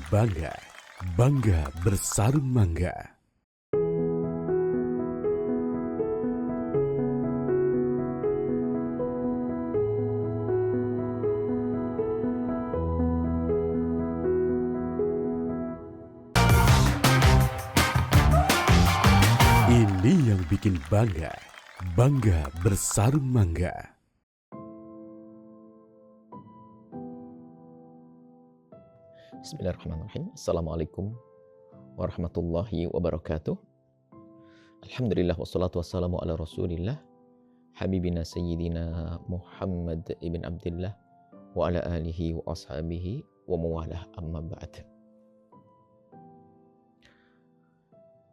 bangga, bangga bersarung mangga. Ini yang bikin bangga, bangga bersarung mangga. Bismillahirrahmanirrahim. Assalamualaikum warahmatullahi wabarakatuh. Alhamdulillah wassalatu wassalamu ala rasulillah habibina sayyidina Muhammad ibn Abdullah wa ala alihi wa ashabihi wa mawalah, amma ba'd.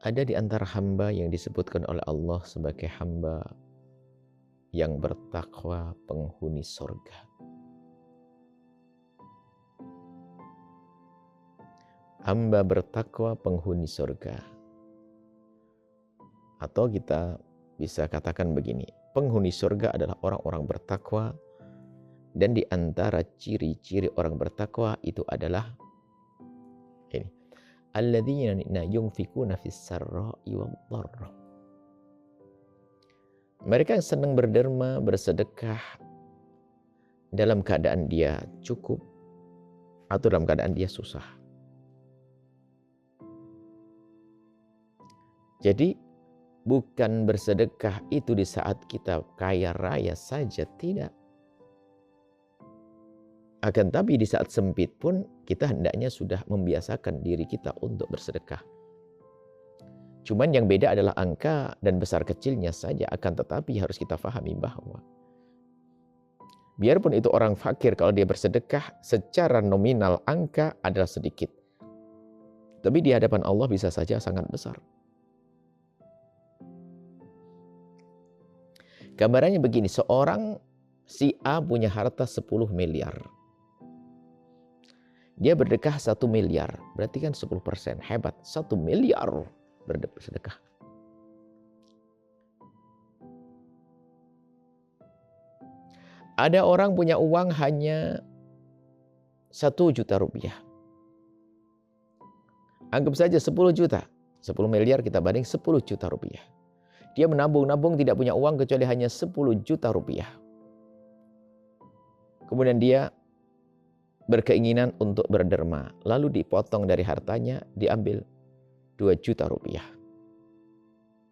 Ada di antara hamba yang disebutkan oleh Allah sebagai hamba yang bertakwa, penghuni surga. Hamba bertakwa, penghuni surga. Atau kita bisa katakan begini, penghuni surga adalah orang-orang bertakwa, dan di antara ciri-ciri orang bertakwa itu adalah ini. Alladzina yunfikuna fis sarra'i wad dharra. Mereka yang senang berderma, bersedekah dalam keadaan dia cukup atau dalam keadaan dia susah. Jadi bukan bersedekah itu di saat kita kaya raya saja, tidak. Akan tapi di saat sempit pun kita hendaknya sudah membiasakan diri kita untuk bersedekah. Cuman yang beda adalah angka dan besar kecilnya saja, akan tetapi harus kita pahami bahwa biarpun itu orang fakir, kalau dia bersedekah secara nominal angka adalah sedikit, tapi di hadapan Allah bisa saja sangat besar. Gambarannya begini, seorang si A punya harta 10 miliar. Dia berdekah 1 miliar, berarti kan 10%, hebat, 1 miliar bersedekah. Ada orang punya uang hanya 1 juta rupiah. Anggap saja 10 juta, 10 miliar kita banding 10 juta rupiah. Dia menabung-nabung, tidak punya uang kecuali hanya 10 juta rupiah. Kemudian dia berkeinginan untuk berderma. Lalu dipotong dari hartanya, diambil 2 juta rupiah.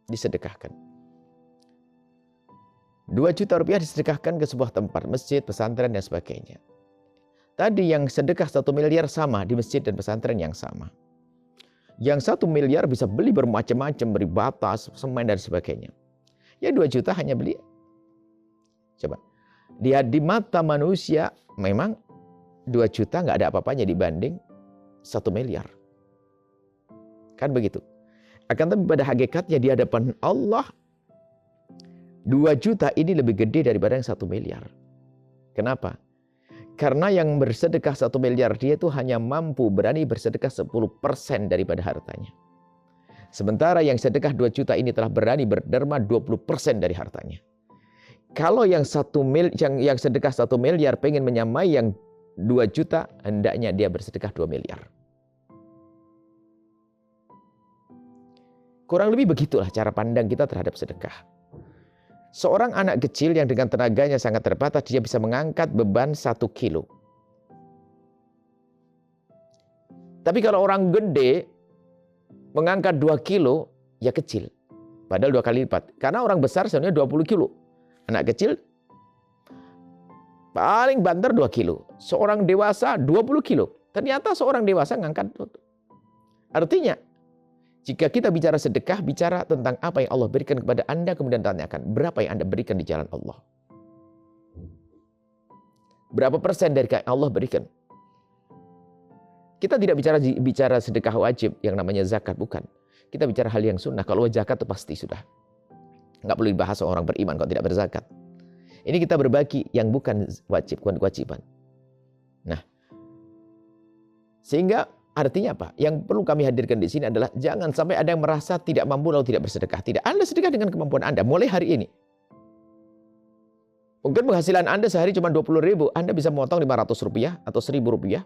Disedekahkan. 2 juta rupiah disedekahkan ke sebuah tempat, masjid, pesantren, dan sebagainya. Tadi yang sedekah 1 miliar sama di masjid dan pesantren yang sama. Yang 1 miliar bisa beli bermacam-macam, beri batas, semen, dan sebagainya. Ya 2 juta hanya beli. Coba. Dia di mata manusia memang 2 juta nggak ada apa-apanya dibanding 1 miliar. Kan begitu. Akan tapi pada hakikatnya di hadapan Allah 2 juta ini lebih gede daripada yang 1 miliar. Kenapa? Karena yang bersedekah 1 miliar dia itu hanya mampu berani bersedekah 10% daripada hartanya. Sementara yang sedekah 2 juta ini telah berani berderma 20% dari hartanya. Kalau yang sedekah 1 miliar pengen menyamai yang 2 juta, hendaknya dia bersedekah 2 miliar. Kurang lebih begitulah cara pandang kita terhadap sedekah. Seorang anak kecil yang dengan tenaganya sangat terbatas, dia bisa mengangkat beban 1 kilo. Tapi kalau orang gede mengangkat 2 kilo, ya kecil. Padahal 2 kali lipat. Karena orang besar sebenarnya 20 kilo. Anak kecil paling banter 2 kilo. Seorang dewasa 20 kilo. Ternyata seorang dewasa mengangkat. Artinya, jika kita bicara sedekah, bicara tentang apa yang Allah berikan kepada Anda, kemudian tanyakan, berapa yang Anda berikan di jalan Allah? Berapa persen dari yang Allah berikan? Kita tidak bicara sedekah wajib yang namanya zakat, bukan. Kita bicara hal yang sunnah. Kalau zakat itu pasti sudah. Nggak perlu dibahas orang beriman kalau tidak berzakat. Ini kita berbagi yang bukan wajib, bukan kewajiban. Nah, sehingga artinya apa? Yang perlu kami hadirkan di sini adalah jangan sampai ada yang merasa tidak mampu lalu tidak bersedekah. Tidak, Anda sedekah dengan kemampuan Anda mulai hari ini. Mungkin penghasilan Anda sehari cuma 20.000, Anda bisa memotong 500 rupiah atau 1.000 rupiah.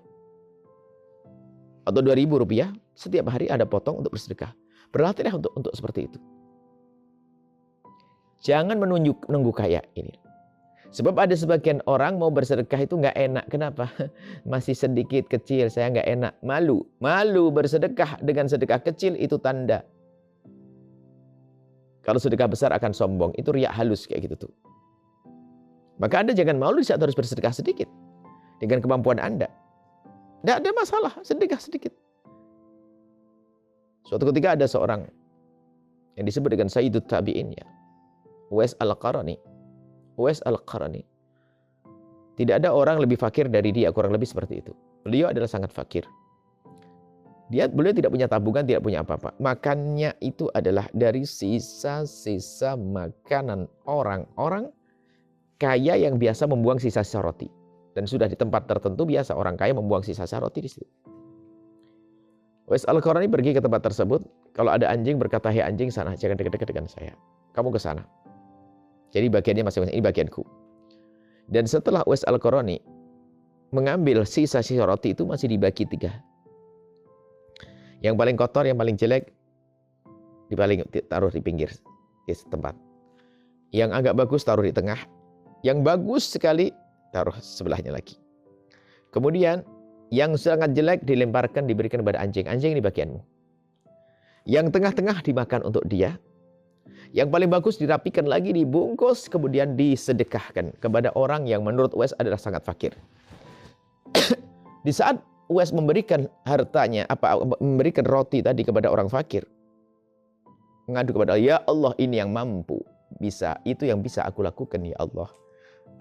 atau 2.000 rupiah, setiap hari Anda potong untuk bersedekah. Berlatihlah untuk seperti itu. Jangan menunggu kaya ini. Sebab ada sebagian orang mau bersedekah itu nggak enak. Kenapa? Masih sedikit kecil, saya nggak enak. Malu. Malu bersedekah dengan sedekah kecil itu tanda. Kalau sedekah besar akan sombong. Itu riak halus kayak gitu tuh. Maka Anda jangan malu di saat harus bersedekah sedikit. Dengan kemampuan Anda. Tidak ada masalah, sedekah sedikit. Suatu ketika ada seorang yang disebut dengan Sayyidut Tabi'in, ya, Uwais Al-Qarani. Uwais Al-Qarani. Tidak ada orang lebih fakir dari dia, kurang lebih seperti itu. Beliau adalah sangat fakir. Beliau tidak punya tabungan, tidak punya apa-apa. Makannya itu adalah dari sisa-sisa makanan orang-orang kaya yang biasa membuang sisa-sisa roti. Dan sudah di tempat tertentu biasa orang kaya membuang sisa-sisa roti di situ. Uwais Al-Qarani pergi ke tempat tersebut. Kalau ada anjing berkata, "Hei anjing, sana, jangan dekat-dekat dengan saya. Kamu ke sana." Jadi bagiannya masing-masing, ini bagianku. Dan setelah Uwais Al-Qarani mengambil sisa-sisa roti itu masih dibagi 3. Yang paling kotor, yang paling jelek taruh di pinggir di tempat. Yang agak bagus taruh di tengah. Yang bagus sekali taruh sebelahnya lagi. Kemudian yang sangat jelek dilemparkan, diberikan kepada anjing. Anjing ini bagianmu. Yang tengah-tengah dimakan untuk dia. Yang paling bagus dirapikan lagi, dibungkus, kemudian disedekahkan kepada orang yang menurut Uwais adalah sangat fakir. Di saat Uwais memberikan hartanya, memberikan roti tadi kepada orang fakir, mengadu kepada Allah, "Ya Allah, ini yang mampu, itu yang bisa aku lakukan, ya Allah.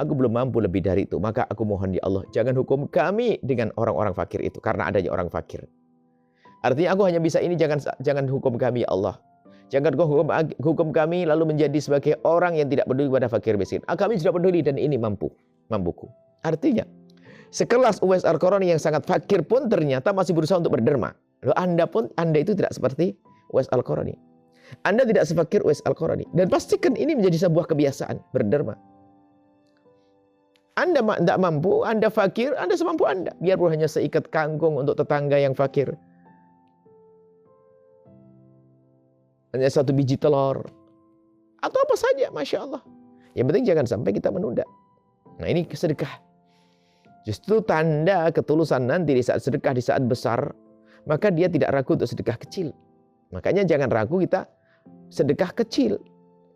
Aku belum mampu lebih dari itu, maka aku mohon ya Allah, jangan hukum kami dengan orang-orang fakir itu, karena adanya orang fakir. Artinya aku hanya bisa ini, jangan hukum kami ya Allah. Jangan kau hukum kami lalu menjadi sebagai orang yang tidak peduli kepada fakir miskin. Kami sudah peduli dan ini mampuku." Artinya, sekelas Uwais Al-Qarani yang sangat fakir pun ternyata masih berusaha untuk berderma. Loh, Anda itu tidak seperti Uwais Al-Qarani. Anda tidak sefakir Uwais Al-Qarani. Dan pastikan ini menjadi sebuah kebiasaan, berderma. Anda tidak mampu, Anda fakir, Anda semampu Anda. Biarpun hanya seikat kangkung untuk tetangga yang fakir. Hanya 1 biji telur. Atau apa saja, Masya Allah. Yang penting jangan sampai kita menunda. Nah, ini sedekah. Justru tanda ketulusan nanti di saat sedekah, di saat besar, maka dia tidak ragu untuk sedekah kecil. Makanya jangan ragu kita sedekah kecil.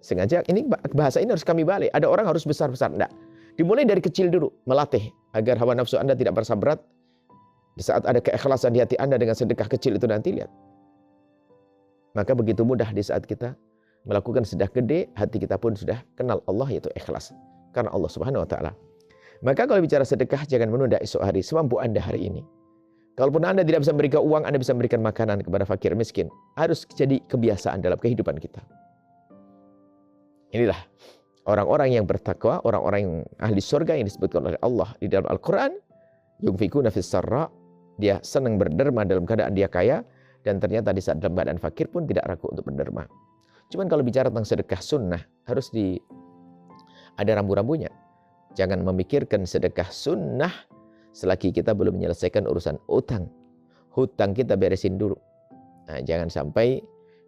Sengaja, ini bahasa ini harus kami balik. Ada orang harus besar-besar. Enggak. Dimulai dari kecil dulu, melatih agar hawa nafsu Anda tidak merasa berat. Di saat ada keikhlasan di hati Anda dengan sedekah kecil itu nanti, lihat. Maka begitu mudah di saat kita melakukan sedekah gede, hati kita pun sudah kenal Allah, yaitu ikhlas. Karena Allah Subhanahu wa Ta'ala. Maka kalau bicara sedekah, jangan menunda esok hari, semampu Anda hari ini. Kalaupun Anda tidak bisa memberikan uang, Anda bisa memberikan makanan kepada fakir miskin. Harus jadi kebiasaan dalam kehidupan kita. Inilah orang-orang yang bertakwa, orang-orang yang ahli surga yang disebutkan oleh Allah di dalam Al-Quran. Yunfikuna fis sarra, dia senang berderma dalam keadaan dia kaya. Dan ternyata di saat dalam keadaan fakir pun tidak ragu untuk berderma. Cuman kalau bicara tentang sedekah sunnah, harus ada rambu-rambunya. Jangan memikirkan sedekah sunnah selagi kita belum menyelesaikan urusan utang. Hutang kita beresin dulu. Nah, jangan sampai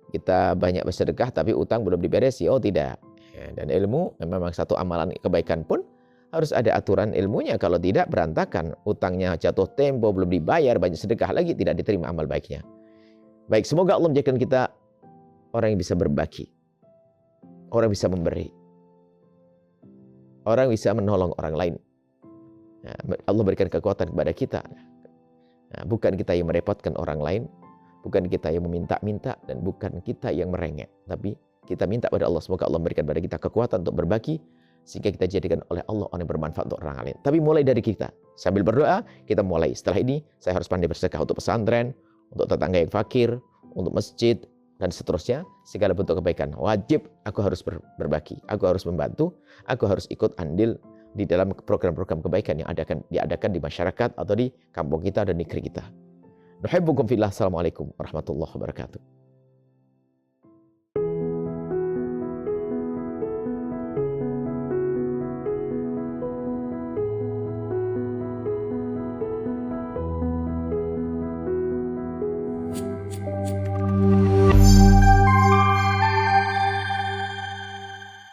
kita banyak bersedekah tapi utang belum diberesi. Oh tidak. Ya, dan ilmu memang satu amalan kebaikan pun harus ada aturan ilmunya. Kalau tidak berantakan. Utangnya jatuh tempo, belum dibayar, banyak sedekah lagi, tidak diterima amal baiknya. Baik, semoga Allah menjadikan kita orang yang bisa berbagi. Orang bisa memberi. Orang bisa menolong orang lain. Nah, Allah berikan kekuatan kepada kita. Nah, bukan kita yang merepotkan orang lain. Bukan kita yang meminta-minta. Dan bukan kita yang merengek. Tapi kita minta pada Allah. Semoga Allah memberikan kepada kita kekuatan untuk berbagi. Sehingga kita jadikan oleh Allah orang yang bermanfaat untuk orang lain. Tapi mulai dari kita. Sambil berdoa, kita mulai. Setelah ini, saya harus pandai bersedekah untuk pesantren. Untuk tetangga yang fakir, untuk masjid, dan seterusnya. Segala bentuk kebaikan. Wajib aku harus berbagi. Aku harus membantu. Aku harus ikut andil di dalam program-program kebaikan yang diadakan di masyarakat atau di kampung kita dan negeri kita. Nuhibbukum fillah. Assalamualaikum warahmatullahi wabarakatuh.